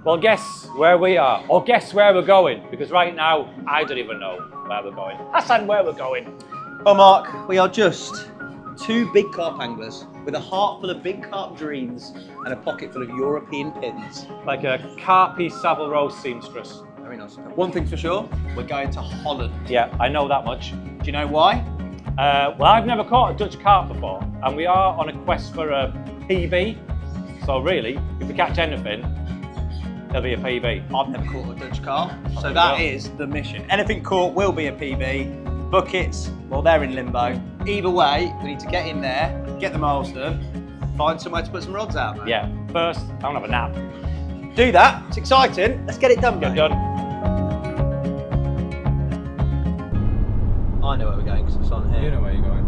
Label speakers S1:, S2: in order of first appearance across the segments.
S1: Well, guess where we are, or guess where we're going, because right now, I don't even know where we're going. Hassan, where we're going?
S2: Well, Mark, we are just two big carp anglers with a heart full of big carp dreams and a pocket full of European pins.
S1: Like a Carpy Savile Row seamstress.
S2: Very nice. One thing's for sure, we're going to Holland.
S1: Yeah, I know that much.
S2: Do you know why?
S1: Well, I've never caught a Dutch carp before, and we are on a quest for a PB. So really, if we catch anything, there'll be a PB.
S2: I've never caught a Dutch carp, so that is the mission. Anything caught will be a PB. Buckets, well, they're in limbo. Either way, we need to get in there, get the miles done, find somewhere to put some rods out, mate.
S1: Yeah, first, I want to have a nap.
S2: Do that, it's exciting. Let's get it done,
S1: Get
S2: mate.
S1: done.
S2: I know where we're going because it's on here.
S1: You know where you're going.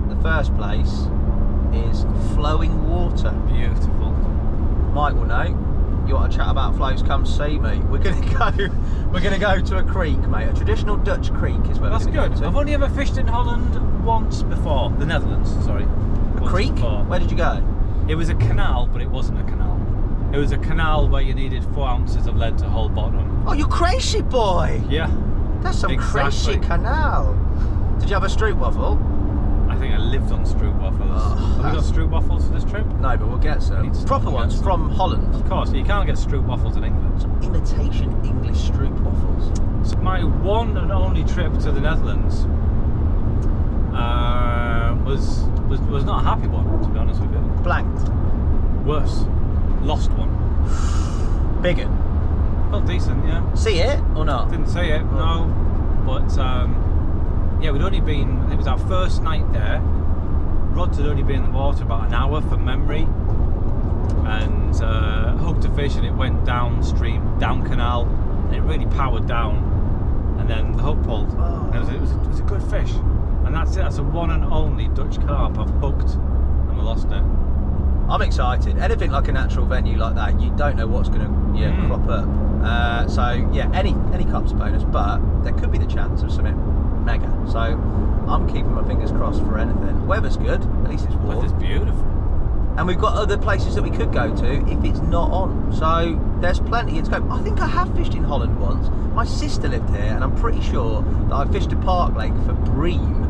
S2: The first place is flowing water.
S1: Beautiful.
S2: Mike will know. You want to chat about flows? Come see me. We're gonna go to a creek, mate. A traditional Dutch creek is where
S3: That's
S2: we're gonna
S3: good.
S2: go to.
S3: I've only ever fished in Holland once before. The Netherlands, sorry.
S2: A creek? Where did you go?
S3: It was a canal, but it wasn't a canal. It was a canal where you needed 4 ounces of lead to hold bottom.
S2: Oh, you crazy boy!
S3: Yeah,
S2: That's some
S3: Exactly.
S2: crazy canal. Did you have a stroop waffle?
S3: I think I lived on stroop waffles. Have we got stroop waffles for this trip?
S2: No, but we'll get some.
S3: Need to
S2: Proper
S3: get
S2: ones
S3: some.
S2: from Holland.
S3: Of course, you can't get stroop waffles in England.
S2: Some imitation English stroop waffles.
S3: So my one and only trip to the Netherlands was not a happy one, to be honest with you.
S2: Blanked.
S3: Worse, lost one.
S2: Big un.
S3: Felt decent, yeah.
S2: See it or not?
S3: Didn't say it, no. But yeah, we'd only been, it was our first night there. Rods had only been in the water about an hour from memory. And hooked a fish and it went downstream, down canal, and it really powered down. And then the hook pulled. And it was a good fish. And that's it, that's the one and only Dutch carp I've hooked and I lost it.
S2: I'm excited. Anything like a natural venue like that, you don't know what's going to crop up. So yeah, any carp's a bonus, but there could be the chance of something mega. So I'm keeping my fingers crossed for anything. Weather's good, at least it's warm.
S3: Weather's beautiful.
S2: And we've got other places that we could go to if it's not on. So there's plenty in scope. I think I have fished in Holland once. My sister lived here, and I'm pretty sure that I fished a park lake for bream.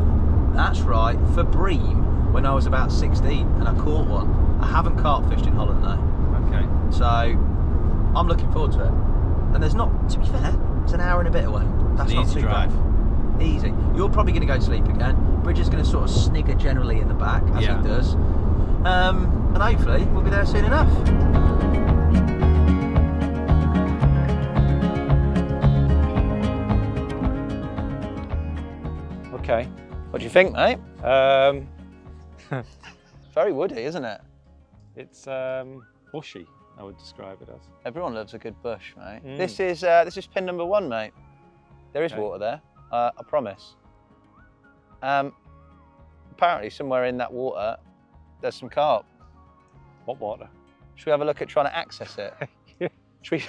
S2: That's right, for bream, when I was about 16, and I caught one. I haven't carp fished in Holland though.
S3: Okay.
S2: So I'm looking forward to it. And there's not, to be fair, it's an hour and a bit away. That's not
S3: Easy
S2: too
S3: drive.
S2: bad. Easy. You're probably going to go to sleep again. Bridget's going to sort of snigger generally in the back, as
S3: Yeah.
S2: he does. And hopefully we'll be there soon enough.
S1: Okay.
S2: What do you think, mate? Very woody, isn't it?
S1: It's bushy, I would describe it as.
S2: Everyone loves a good bush, mate.
S1: Mm.
S2: This is pin number 1, mate. There is
S1: Okay.
S2: water there, I promise. Apparently somewhere in that water, there's some carp.
S1: What water?
S2: Should we have a look at trying to access it? Should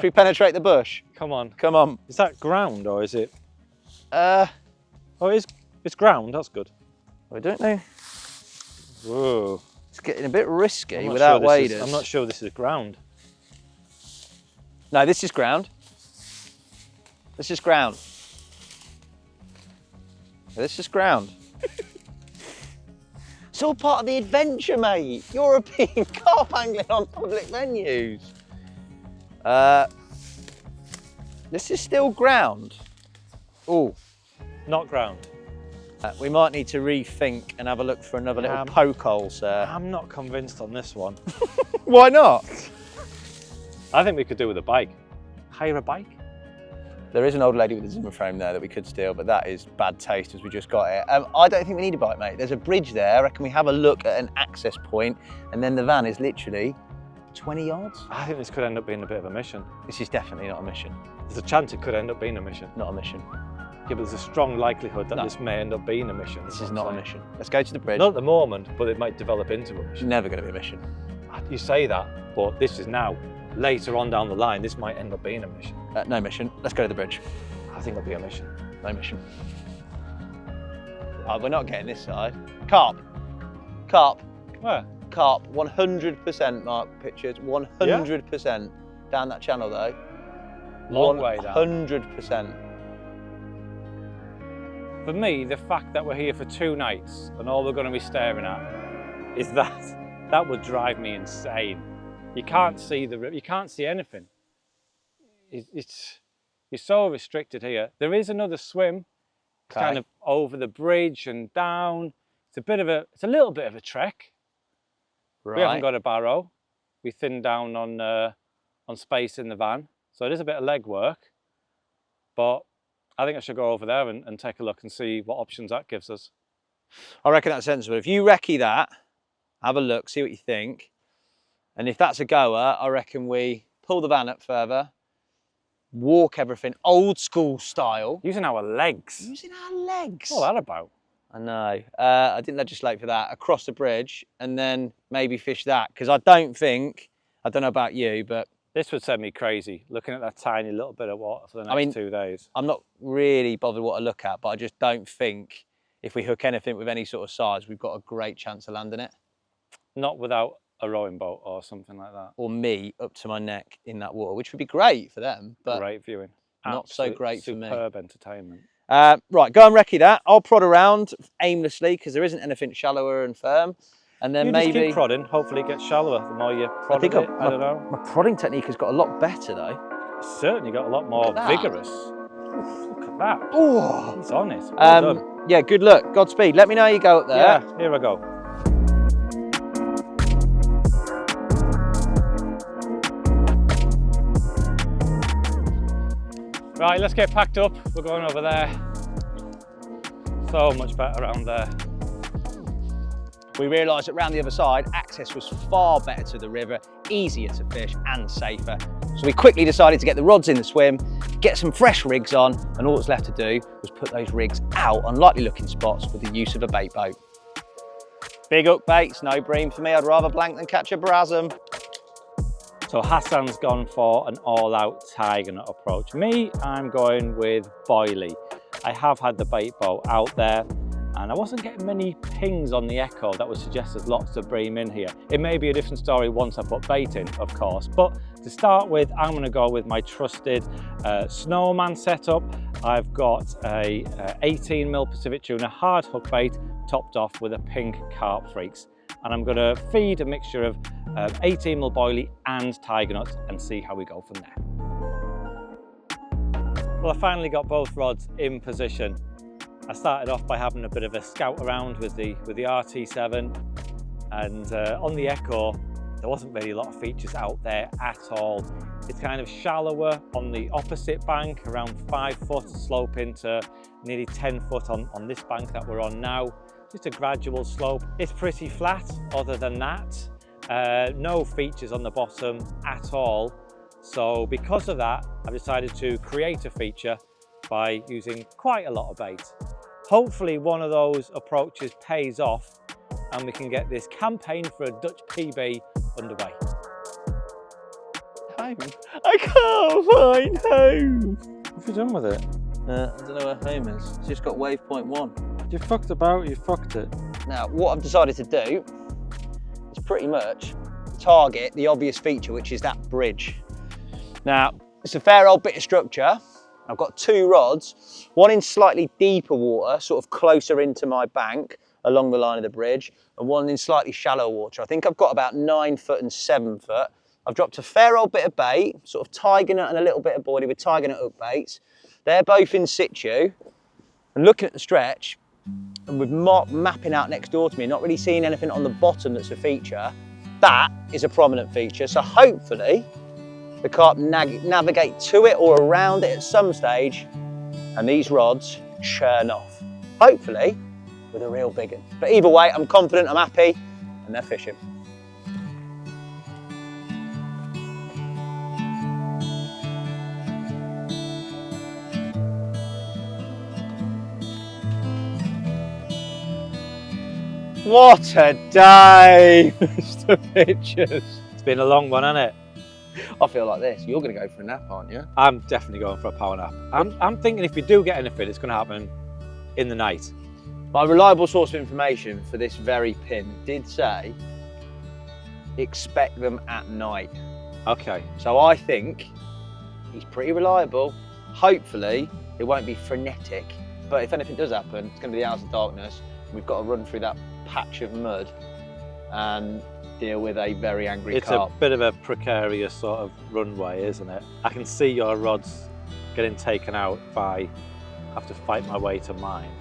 S2: we penetrate the bush?
S1: Come on.
S2: Come on.
S1: Is that ground or is it?
S2: Oh,
S1: It's ground, that's good.
S2: I don't know.
S1: Whoa.
S2: It's getting a bit risky
S1: I'm not
S2: without
S1: sure this
S2: waders.
S1: is- I'm not sure this is ground.
S2: No, this is ground. This is ground. This is ground. It's all part of the adventure, mate. European carp angling on public venues. This is still ground. Oh,
S1: Not ground.
S2: we might need to rethink and have a look for another little
S1: Yeah.
S2: poke hole, sir.
S1: I'm not convinced on this one.
S2: Why not?
S1: I think we could do with a bike. Hire a bike?
S2: There is an old lady with a Zimmer frame there that we could steal, but that is bad taste as we just got it. I don't think we need a bike, mate. There's a bridge there. I reckon we have a look at an access point, and then the van is literally 20 yards.
S1: I think this could end up being a bit of a mission.
S2: This is definitely not a mission.
S1: There's a chance it could end up being a mission.
S2: Not a mission.
S1: Yeah, but there's a strong likelihood that
S2: No.
S1: this may end up being a mission.
S2: This
S1: what
S2: is
S1: I'm
S2: not a
S1: saying.
S2: mission. Let's go to the bridge.
S1: Not at the moment, but it might develop into a mission.
S2: Never going to be a mission.
S1: You say that, but this is now. Later on down the line, this might end up being a mission.
S2: No mission. Let's go to the bridge.
S1: I think it'll be a mission.
S2: No mission. Oh, we're not getting this side. Carp. Carp.
S1: Where?
S2: Carp. 100% Mark pictures. 100%. down that channel though.
S1: Long way down.
S2: 100%.
S1: For me, the fact that we're here for 2 nights and all we're going to be staring at is that would drive me insane. You can't see the river, you can't see anything. You're so restricted here. There is another swim. It's kind of over the bridge and down. It's a little bit of a trek.
S2: Right.
S1: We haven't got a barrow. We thinned down on space in the van, so it is a bit of leg work. But I think I should go over there and take a look and see what options that gives us.
S2: I reckon that's sensible. If you recce that, have a look, see what you think. And if that's a goer, I reckon we pull the van up further, walk everything old school style.
S1: Using our legs.
S2: Using our legs.
S1: What's all that about?
S2: I know. I didn't legislate for that. Across the bridge and then maybe fish that. Because I don't know about you, but
S1: This would send me crazy, looking at that tiny little bit of water for the next 2 days.
S2: I'm not really bothered what I look at, but I just don't think if we hook anything with any sort of size, we've got a great chance of landing it.
S1: Not without a rowing boat or something like that.
S2: Or me up to my neck in that water, which would be great for them, but
S1: great viewing.
S2: Not so great for me.
S1: Superb entertainment.
S2: Right, go and recce that. I'll prod around aimlessly because there isn't anything shallower and firm. And then
S1: you
S2: maybe
S1: just keep prodding, hopefully it gets shallower the more you prod it. I don't know.
S2: My prodding technique has got a lot better though.
S1: It's certainly got a lot more vigorous. Oof, look at that.
S2: Oh,
S1: He's on it. Well done.
S2: Yeah, good luck. Godspeed. Let me know how you go up there.
S1: Yeah, here I go. Right, let's get packed up. We're going over there. So much better around there.
S2: We realised that round the other side, access was far better to the river, easier to fish and safer. So we quickly decided to get the rods in the swim, get some fresh rigs on, and all that's left to do was put those rigs out on likely looking spots with the use of a bait boat. Big hook baits, no bream for me. I'd rather blank than catch a brasm.
S1: So Hassan's gone for an all-out tiger nut approach. Me, I'm going with boilie. I have had the bait boat out there and I wasn't getting many pings on the echo that would suggest there's lots of bream in here. It may be a different story once I put bait in, of course, but to start with, I'm going to go with my trusted snowman setup. I've got a 18mm Pacific tuna hard hook bait topped off with a pink Carp Freaks. And I'm going to feed a mixture of 18mm boilie and tiger nuts and see how we go from there. Well, I finally got both rods in position. I started off by having a bit of a scout around with the RT7, and on the echo there wasn't really a lot of features out there at all. It's kind of shallower on the opposite bank, around 5 foot, sloping to nearly 10 foot on this bank that we're on now. Just a gradual slope. It's pretty flat other than that. No features on the bottom at all. So because of that, I've decided to create a feature by using quite a lot of bait. Hopefully one of those approaches pays off and we can get this campaign for a Dutch PB underway.
S2: Home? I can't find home.
S1: What have you done with it?
S2: I don't know where home is. It's just got waypoint 1.
S1: You fucked about, you fucked it.
S2: Now, what I've decided to do is pretty much target the obvious feature, which is that bridge. Now, it's a fair old bit of structure. I've got 2 rods, one in slightly deeper water, sort of closer into my bank along the line of the bridge, and one in slightly shallow water. I think I've got about 9 foot and 7 foot. I've dropped a fair old bit of bait, sort of tiger nut and a little bit of boilie with tiger nut hook baits. They're both in situ. And looking at the stretch, and with Mark mapping out next door to me, not really seeing anything on the bottom that's a feature, that is a prominent feature. So hopefully the carp navigate to it or around it at some stage, and these rods churn off. Hopefully with a real big one. But either way, I'm confident, I'm happy, and they're fishing. What a day, Mr. Pictures.
S1: It's been a long one, hasn't it?
S2: I feel like this. You're going to go for a nap, aren't you?
S1: I'm definitely going for a power nap. I'm thinking if we do get anything, it's going to happen in the night.
S2: My reliable source of information for this very pin did say, expect them at night.
S1: Okay.
S2: So I think he's pretty reliable. Hopefully it won't be frenetic, but if anything does happen, it's going to be the hours of darkness. We've got to run through that patch of mud and deal with a very angry carp.
S1: It's a bit of a precarious sort of runway, isn't it? I can see your rods getting taken out if I have to fight my way to mine.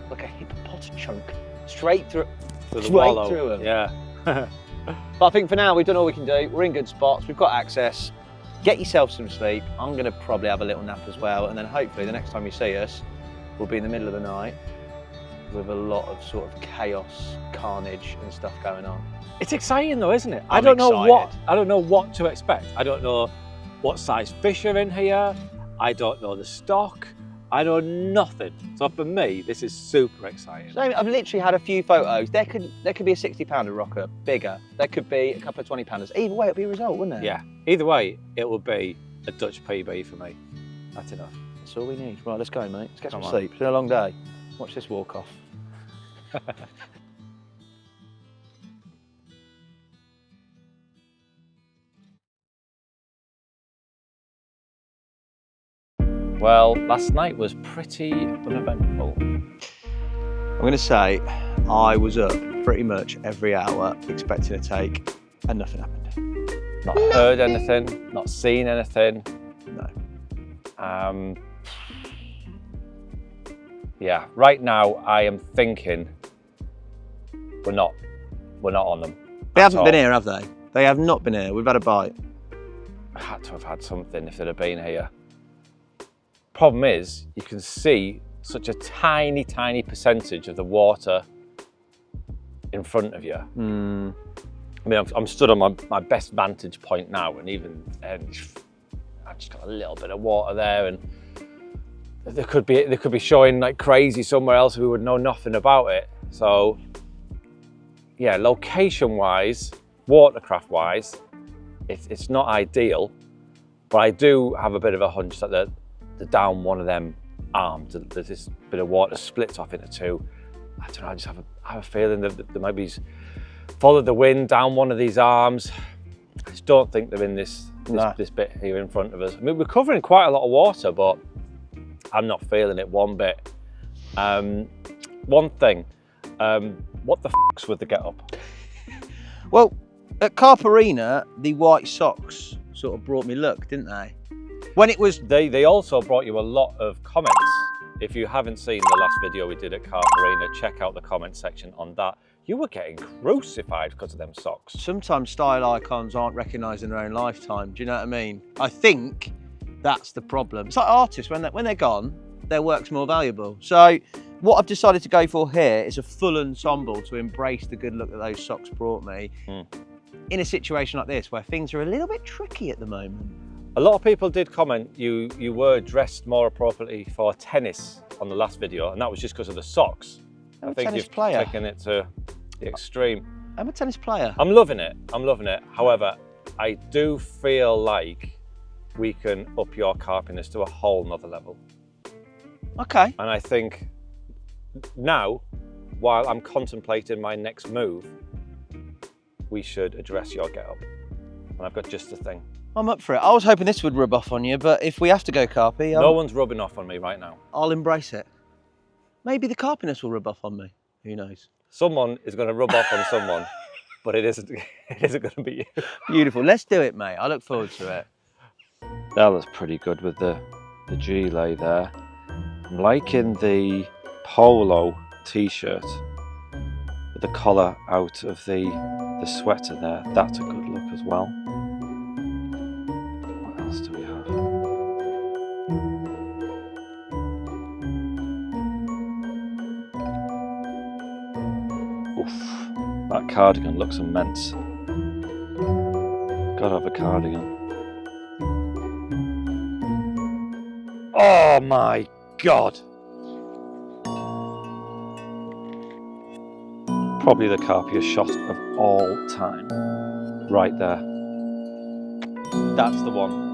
S2: Like a hippopotamus straight through
S1: the wallow.
S2: through them.
S1: Yeah.
S2: But I think for now we've done all we can do. We're in good spots, we've got access. Get yourself some sleep. I'm going to probably have a little nap as well, and then hopefully the next time you see us, we'll be in the middle of the night with a lot of sort of chaos, carnage and stuff going on.
S1: It's exciting though, isn't it?
S2: I'm
S1: I don't know
S2: excited.
S1: what to expect. I don't know what size fish are in here. I don't know the stock. I know nothing. So for me, this is super exciting.
S2: So I've literally had a few photos. There could be a 60-pounder rocker, bigger. There could be a couple of 20-pounders. Either way, it'll be a result, wouldn't it?
S1: Yeah. Either way, it will be a Dutch PB for me. That's enough.
S2: That's all we need. Right, let's go, mate. Let's get
S1: Come
S2: some
S1: on.
S2: sleep. It's been a long day. Watch this walk off.
S1: Well, last night was pretty uneventful.
S2: I'm going to say I was up pretty much every hour expecting a take, and nothing happened.
S1: Not heard anything, not seen anything.
S2: No.
S1: Yeah, right now I am thinking we're not on them.
S2: They haven't been here, have they? They have not been here. We've had a bite.
S1: I had to have had something if they'd have been here. Problem is, you can see such a tiny, tiny percentage of the water in front of you. I mean, I'm stood on my best vantage point now, and even I've just got a little bit of water there, and they could be showing like crazy somewhere else. We would know nothing about it. So, yeah, location-wise, watercraft-wise, it's not ideal, but I do have a bit of a hunch that the down one of them arms, there's this bit of water splits off into two. I don't know, I just have a feeling that there might be followed the wind down one of these arms. I just don't think they're in this bit here in front of us. I mean, we're covering quite a lot of water, but I'm not feeling it one bit. One thing, what the f***'s with the get up?
S2: Well, at Carp Arena, the white socks sort of brought me luck, didn't they? When it was...
S1: They also brought you a lot of comments. If you haven't seen the last video we did at Carp Arena, check out the comment section on that. You were getting crucified because of them socks.
S2: Sometimes style icons aren't recognised in their own lifetime, do you know what I mean? I think that's the problem. It's like artists, when they're gone, their work's more valuable. So what I've decided to go for here is a full ensemble to embrace the good look that those socks brought me in a situation like this where things are a little bit tricky at the moment.
S1: A lot of people did comment you were dressed more appropriately for tennis on the last video, and that was just because of the socks.
S2: I'm
S1: I think you've taken it to the extreme.
S2: I'm a tennis player.
S1: I'm loving it. I'm loving it. However, I do feel like we can up your carpiness to a whole nother level.
S2: Okay.
S1: And I think now, while I'm contemplating my next move, we should address your get-up. And I've got just the thing.
S2: I'm up for it. I was hoping this would rub off on you, but if we have to go carpy,
S1: No one's rubbing off on me right now.
S2: I'll embrace it. Maybe the carpiness will rub off on me. Who knows?
S1: Someone is going to rub off on someone, but it isn't going to be you.
S2: Beautiful. Let's do it, mate. I look forward to it.
S1: That looks pretty good with the G-lay there. I'm liking the polo t-shirt with the collar out of the sweater there. That's a good look as well. What else do we have? Oof, that cardigan looks immense. Gotta have a cardigan. Oh my God. Probably the carpiest shot of all time. Right there. That's the one.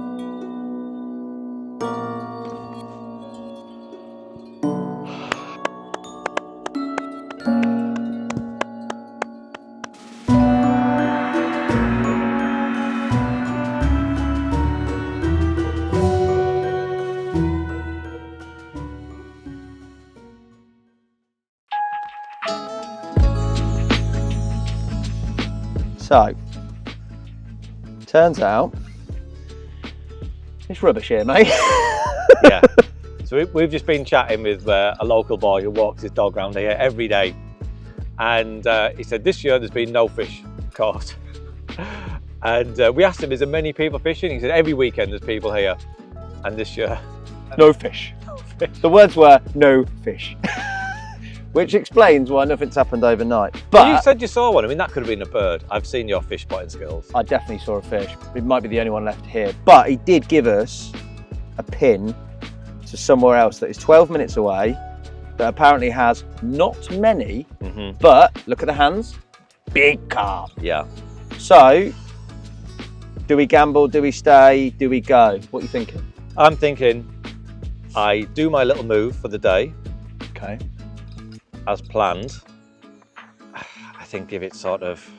S2: So, turns out, it's rubbish here, mate.
S1: Yeah. So we've just been chatting with a local boy who walks his dog around here every day. And he said this year there's been no fish caught. And we asked him, is there many people fishing? He said every weekend there's people here. And this year,
S2: no fish. The words were no fish. Which explains why nothing's happened overnight. But
S1: you said you saw one. I mean, that could have been a bird. I've seen your fish spotting skills.
S2: I definitely saw a fish. It might be the only one left here. But he did give us a pin to somewhere else that is 12 minutes away, that apparently has not many, but look at the hands, big carp.
S1: Yeah.
S2: So, do we gamble, do we stay, do we go? What are you thinking?
S1: I'm thinking I do my little move for the day.
S2: Okay.
S1: As planned. I think give it sort of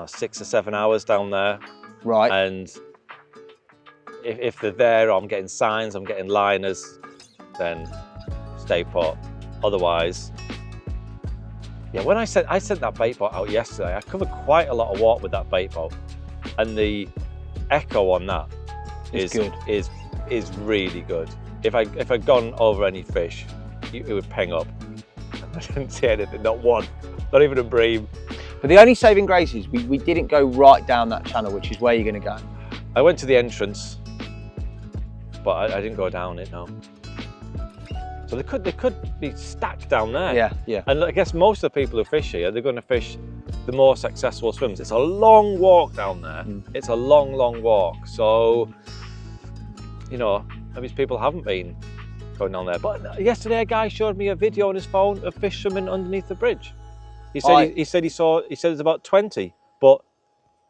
S1: 6 or 7 hours down there.
S2: Right.
S1: And if they're there, or I'm getting signs, I'm getting liners, then stay put. Otherwise, yeah, when I sent that bait boat out yesterday, I covered quite a lot of water with that bait boat. And the echo on that is really good. If I'd gone over any fish, it would ping up. I didn't see anything, not one, not even a bream.
S2: But the only saving grace is we didn't go right down that channel, which is where you're going to go.
S1: I went to the entrance, but I didn't go down it, no. So they could be stacked down there.
S2: Yeah, yeah.
S1: And I guess most of the people who fish here, they're going to fish the more successful swims. It's a long walk down there. It's a long, long walk. So, you know, maybe people haven't been going down there. But yesterday a guy showed me a video on his phone of fish swimming underneath the bridge. He said he said there's about 20, but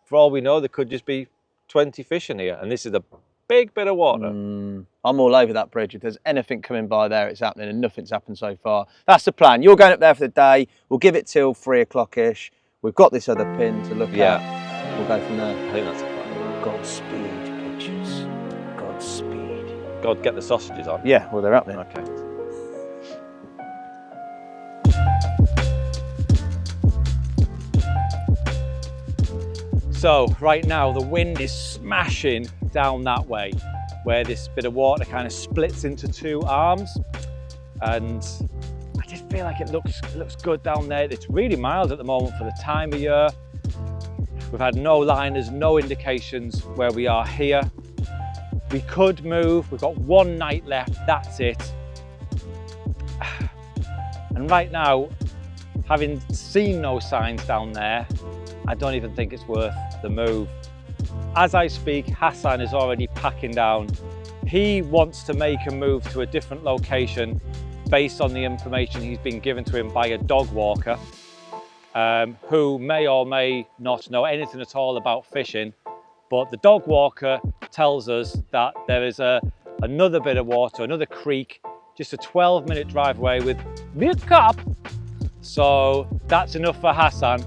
S1: for all we know, there could just be 20 fish in here, and this is a big bit of water.
S2: I'm all over that bridge. If there's anything coming by there, it's happening, and nothing's happened so far. That's the plan. You're going up there for the day. We'll give it till 3 o'clock-ish. We've got this other pin to look at. We'll go from there.
S1: I think that's the plan.
S2: Godspeed, pictures. Godspeed.
S1: God, get the sausages on.
S2: Yeah, well, they're happening.
S1: Okay. So right now the wind is smashing down that way, where this bit of water kind of splits into two arms, and I just feel like it looks good down there. It's really mild at the moment for the time of year. We've had no liners, no indications where we are here. We could move. We've got one night left. That's it. And right now, having seen no signs down there, I don't even think it's worth the move. As I speak, Hassan is already packing down. He wants to make a move to a different location based on the information he's been given to him by a dog walker, who may or may not know anything at all about fishing. But the dog walker tells us that there is another bit of water, another creek, just a 12-minute drive away with big carp. So that's enough for Hassan.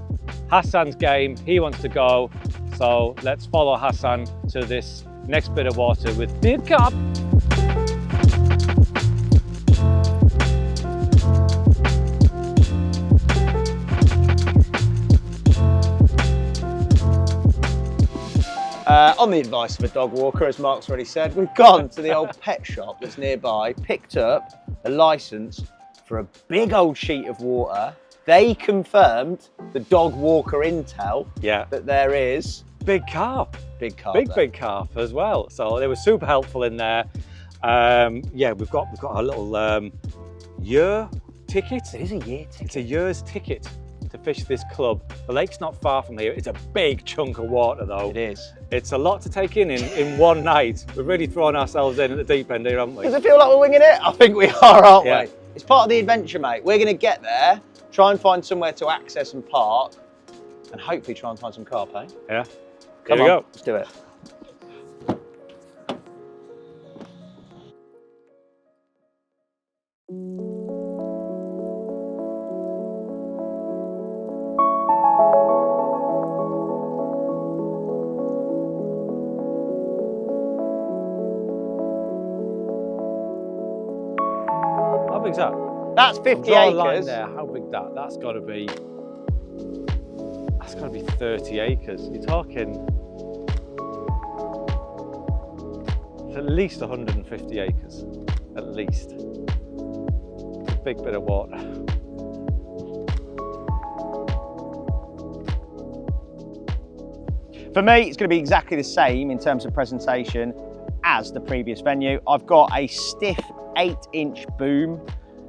S1: Hassan's game, he wants to go. So let's follow Hassan to this next bit of water with big carp.
S2: On the advice of a dog walker, as Mark's already said, we've gone to the old pet shop that's nearby, picked up a licence for a big old sheet of water. They confirmed the dog walker intel that there is
S1: big carp.
S2: Big carp.
S1: Big carp as well. So they were super helpful in there. Yeah, we've got a little year ticket.
S2: It is a year ticket.
S1: It's a year's ticket to fish this club. The lake's not far from here. It's a big chunk of water though.
S2: It is.
S1: It's a lot to take in one night. We've really thrown ourselves in at the deep end here, haven't we?
S2: Does it feel like we're winging it? I think we are, aren't we? It's part of the adventure, mate. We're going to get there, try and find somewhere to access and park, and hopefully try and find some carp, eh?
S1: Yeah.
S2: Come
S1: Here we
S2: on,
S1: go.
S2: let's do it.
S1: How big's that?
S2: That's 50
S1: Draw a line
S2: acres.
S1: there. How big that? That's got to be. That's got to be 30 acres. You're talking it's at least 150 acres, at least. It's a big bit of water.
S4: For me, it's going to be exactly the same in terms of presentation as the previous venue. I've got a stiff 8-inch boom,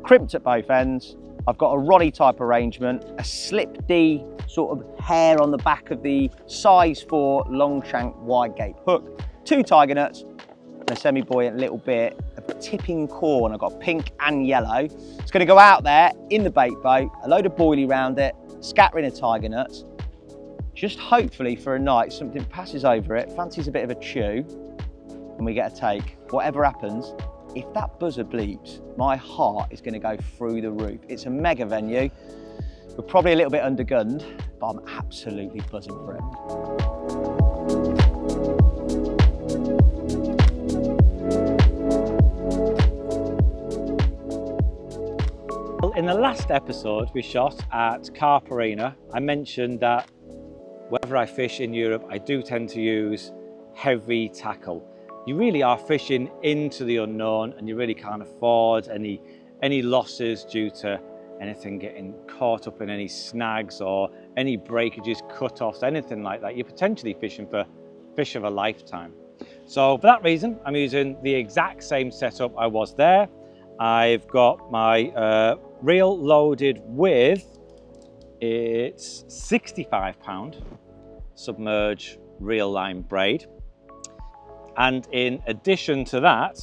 S4: crimped at both ends. I've got a Roddy type arrangement, a slip D sort of hair on the back of the size 4 long shank wide gape hook, 2 tiger nuts, and a semi-buoyant little bit of tipping corn. I've got pink and yellow. It's going to go out there in the bait boat, a load of boilie around it, scattering of tiger nuts. Just hopefully for a night, something passes over it, fancies a bit of a chew, and we get a take. Whatever happens, if that buzzer bleeps, my heart is going to go through the roof. It's a mega venue. We're probably a little bit undergunned, but I'm absolutely buzzing for it.
S1: Well, in the last episode we shot at Carp Arena, I mentioned that wherever I fish in Europe, I do tend to use heavy tackle. You really are fishing into the unknown and you really can't afford any losses due to anything getting caught up in any snags or any breakages, cut-offs, anything like that. You're potentially fishing for fish of a lifetime. So for that reason, I'm using the exact same setup I was there. I've got my reel loaded with, it's 65-pound submerged reel line braid. And in addition to that,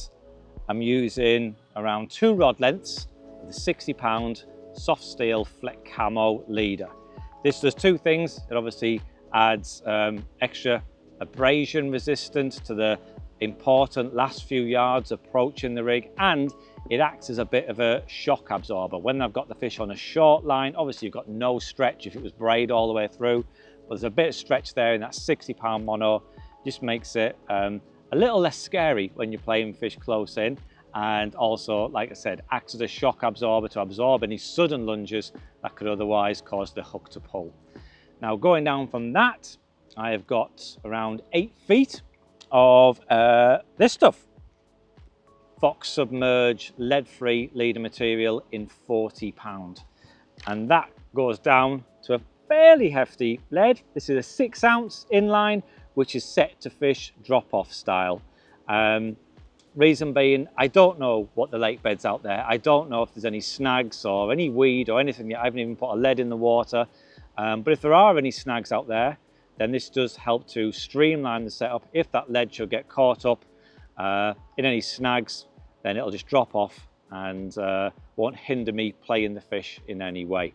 S1: I'm using around 2 rod lengths of the 60-pound soft steel fleck camo leader. This does 2 things. It obviously adds extra abrasion resistance to the important last few yards approaching the rig, and it acts as a bit of a shock absorber. When I've got the fish on a short line, obviously you've got no stretch if it was braid all the way through, but there's a bit of stretch there in that 60-pound mono. Just makes it a little less scary when you're playing fish close in, and also, like I said, acts as a shock absorber to absorb any sudden lunges that could otherwise cause the hook to pull. Now going down from that, I have got around 8 feet of this stuff. Fox Submerge lead-free leader material in 40-pound. And that goes down to a fairly hefty lead. This is a 6-ounce inline, which is set to fish drop-off style. Reason being, I don't know what the lake bed's out there. I don't know if there's any snags or any weed or anything yet. I haven't even put a lead in the water. But if there are any snags out there, then this does help to streamline the setup. If that lead should get caught up in any snags, then it'll just drop off and won't hinder me playing the fish in any way.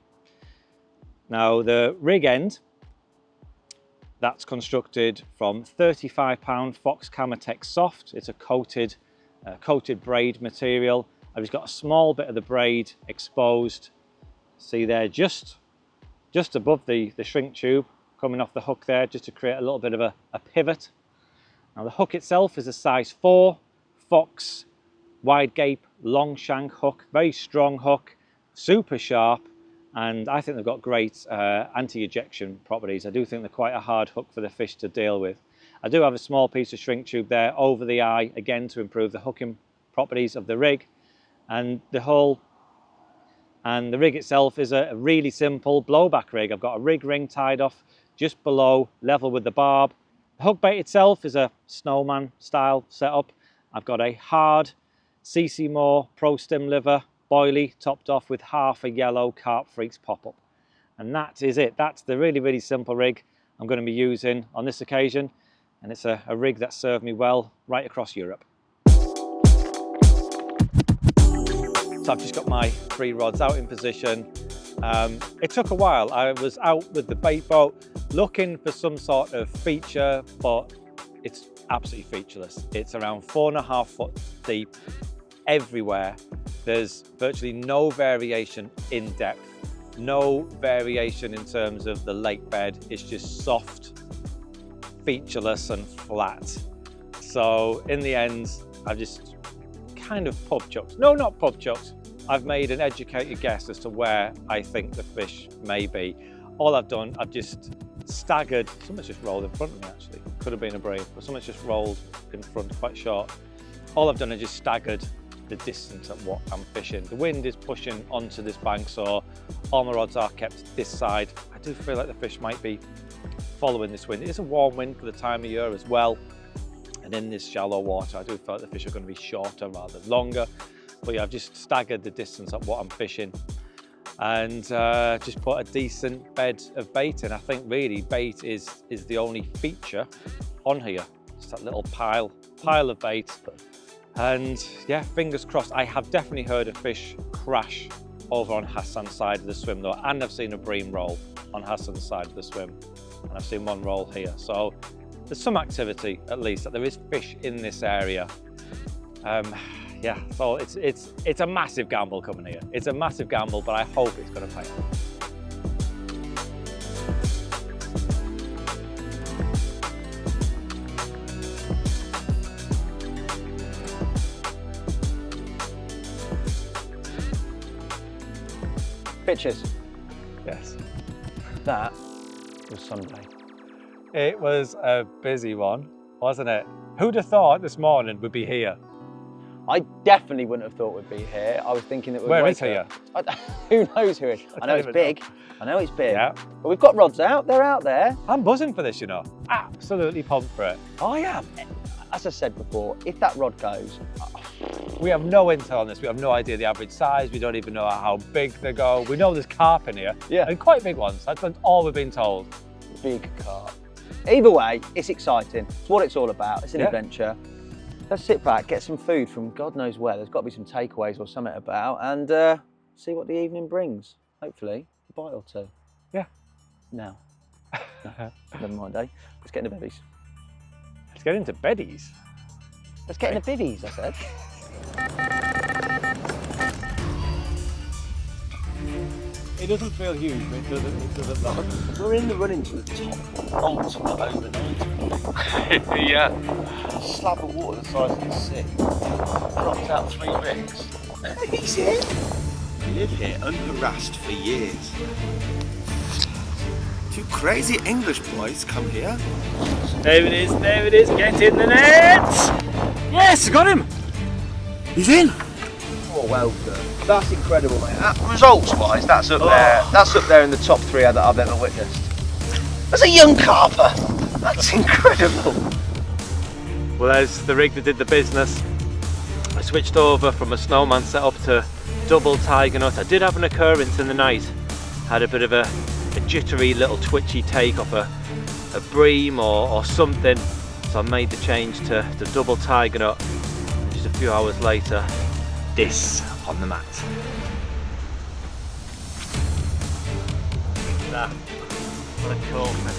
S1: Now the rig end, that's constructed from 35-pound Fox Camatech Soft. It's a coated braid material. I've just got a small bit of the braid exposed. See there, just above the shrink tube coming off the hook there, just to create a little bit of a pivot. Now the hook itself is a size 4 Fox wide gape long shank hook, very strong hook, super sharp, and I think they've got great anti-ejection properties. I do think they're quite a hard hook for the fish to deal with. I do have a small piece of shrink tube there over the eye, again to improve the hooking properties of the rig. And the rig itself is a really simple blowback rig. I've got a rig ring tied off just below, level with the barb. The hook bait itself is a snowman style setup. I've got a hard CC Moore Pro Stim Liver boilie topped off with half a yellow Carp Freaks pop-up. And that is it. That's the really, really simple rig I'm going to be using on this occasion. And it's a rig that served me well right across Europe. So I've just got my 3 rods out in position. It took a while. I was out with the bait boat looking for some sort of feature, but it's absolutely featureless. It's around 4.5 foot deep everywhere. There's virtually no variation in depth, no variation in terms of the lake bed. It's just soft, featureless and flat. So in the end, I've just kind of pub chucked. No, not pub chucked. I've made an educated guess as to where I think the fish may be. All I've done, I've just staggered, something's just rolled in front of me actually. Could have been a bream, but something's just rolled in front quite short. All I've done is just staggered the distance at what I'm fishing. The wind is pushing onto this bank, so all my rods are kept this side. I do feel like the fish might be following this wind. It is a warm wind for the time of year as well. And in this shallow water, I do feel like the fish are going to be shorter rather than longer. But yeah, I've just staggered the distance at what I'm fishing and just put a decent bed of bait in. I think really bait is the only feature on here. Just that little pile of bait. And yeah, fingers crossed. I have definitely heard a fish crash over on Hassan's side of the swim though, and I've seen a bream roll on Hassan's side of the swim, and I've seen one roll here. So there's some activity at least, that there is fish in this area. Yeah, so it's a massive gamble coming here. It's a massive gamble, but I hope it's going to pay off.
S4: Pictures.
S1: Yes.
S4: That was Sunday.
S1: It was a busy one, wasn't it? Who'd have thought this morning we'd be here?
S4: I definitely wouldn't have thought we'd be here. I was thinking that we'd
S1: Where
S4: wake
S1: is here?
S4: up. Who knows who it is? I know it's big. I know it's big.
S1: Yeah.
S4: But we've got rods out. They're out there.
S1: I'm buzzing for this, you know. Absolutely pumped for it.
S4: I am. As I said before, if that rod goes,
S1: We have no intel on this. We have no idea the average size. We don't even know how big they go. We know there's carp in here.
S4: Yeah.
S1: And quite big ones. That's all we've been told.
S4: big carp. Either way, it's exciting. It's what it's all about. It's an adventure. Let's sit back, get some food from God knows where. There's got to be some takeaways or something about, and see what the evening brings. Hopefully, a bite or two.
S1: Yeah.
S4: No. Never mind, eh? Let's get into bivvies.
S1: Let's get into beddies.
S4: Let's get into bivvies, I said.
S1: It doesn't feel huge, but it doesn't look.
S2: We're in the running to the top ultimate overnight.
S1: Yeah.
S2: A slab of water the size of the sea. Dropped out 3 rigs. He's in. We live here unharassed for years. 2 crazy English boys come here.
S1: There it is, get in the net! Yes, got him!
S2: He's in! Oh, well done. That's incredible, mate. Results-wise, that's up there. That's up there in the top 3 that I've ever witnessed. That's a young carper. That's incredible.
S1: Well, there's the rig that did the business. I switched over from a snowman setup to double tiger nut. I did have an occurrence in the night. Had a bit of a jittery little twitchy take off a bream or something. So I made the change to the double tiger nut. Just a few hours later, this on the mat. Look at that. What a cool thing.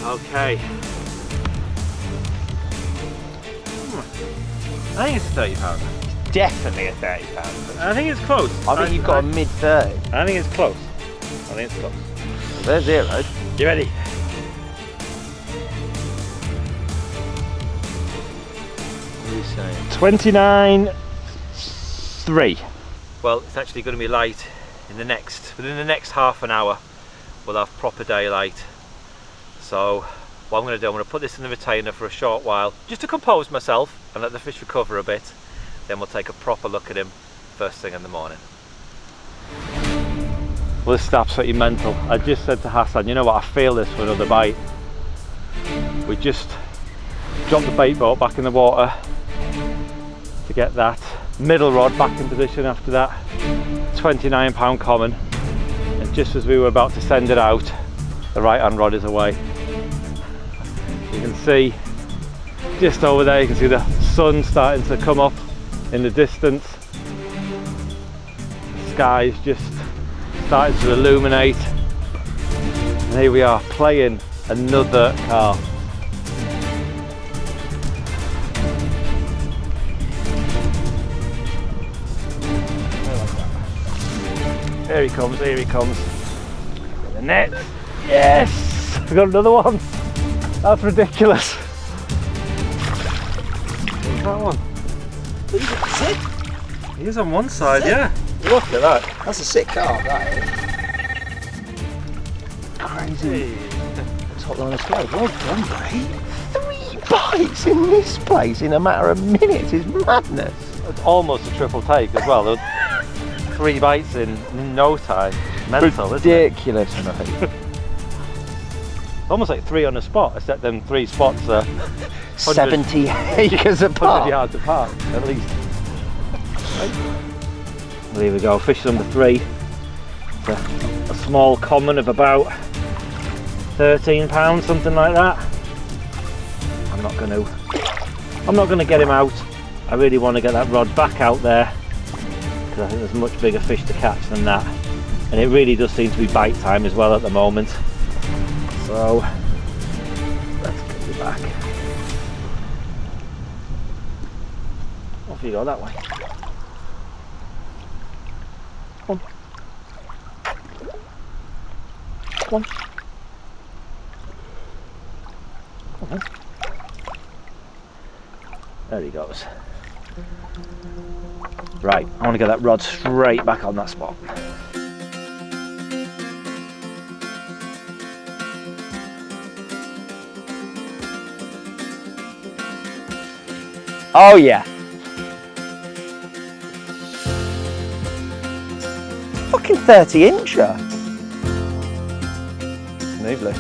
S1: Okay. I think it's a 30 pounder.
S4: Definitely a 30 pounder.
S1: I think it's close.
S4: I think you've got a mid-30.
S1: I think it's close. I think it's close.
S4: There's 0.
S1: You ready?
S4: What are you saying?
S1: 29.3. Well, it's actually going to be light within the next half an hour. We'll have proper daylight. So what I'm going to do, I'm going to put this in the retainer for a short while, just to compose myself and let the fish recover a bit. Then we'll take a proper look at him first thing in the morning. Well, this is absolutely mental. I just said to Hassan, you know what, I feel this for another bite. We just dropped the bait boat back in the water to get that middle rod back in position after that 29 pound common. And just as we were about to send it out, the right hand rod is away. You can see just over there, you can see the sun starting to come up in the distance. The sky is just starting to illuminate. And here we are playing another carp. Here he comes, here he comes. The net. Yes! We got another one. That's ridiculous. That one. He is on one side, yeah. Look at that.
S2: That's a sick carp, that is. Crazy. Top line of scale. Well done, mate. 3 bites in this place in a matter of minutes is madness.
S1: It's almost a triple take as well. 3 bites in no time. Mental, isn't it?
S2: Ridiculous, mate.
S1: Almost like 3 on the spot, except them 3 spots are
S2: 70 acres
S1: 100
S2: apart.
S1: yards apart, at least. Well, here we go, fish number 3. It's a small common of about 13 pounds, something like that. I'm not going to get him out. I really want to get that rod back out there because I think there's much bigger fish to catch than that, and it really does seem to be bite time as well at the moment. So let's get you back. Off you go that way. Come on. Come on. Come on. There he goes. Right, I want to get that rod straight back on that spot.
S4: Oh yeah. Fucking 30-incher. Smoothly.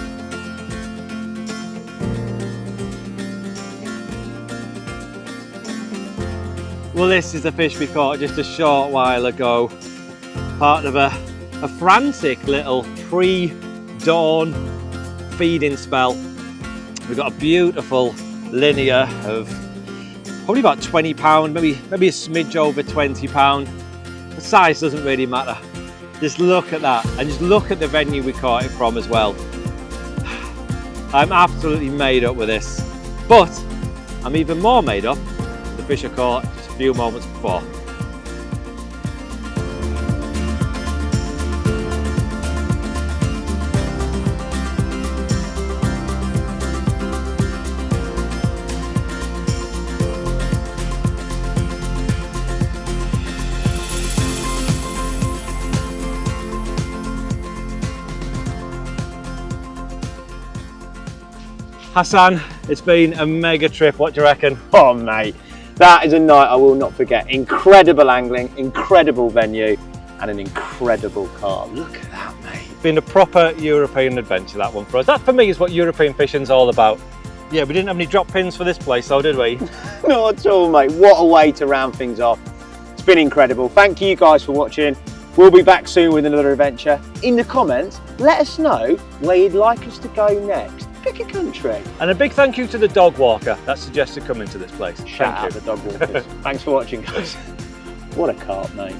S1: Well, this is the fish we caught just a short while ago. Part of a frantic little pre-dawn feeding spell. We've got a beautiful linear of probably about 20 pound, maybe a smidge over 20 pound. The size doesn't really matter. Just look at that, and just look at the venue we caught it from as well. I'm absolutely made up with this, but I'm even more made up with the fish I caught just a few moments before. Hassan, it's been a mega trip. What do you reckon?
S4: Oh mate, that is a night I will not forget. Incredible angling, incredible venue, and an incredible carp. Look at that, mate.
S1: It's been a proper European adventure, that one for us. That for me is what European fishing's all about. Yeah, we didn't have any drop pins for this place though, did we?
S4: Not at all, mate. What a way to round things off. It's been incredible. Thank you guys for watching. We'll be back soon with another adventure. In the comments, let us know where you'd like us to go next. Pick a country.
S1: And a big thank you to the dog walker that suggested coming to this place.
S4: Shout
S1: Thank
S4: out
S1: you.
S4: the dog walkers. Thanks for watching, guys. What a carp, mate.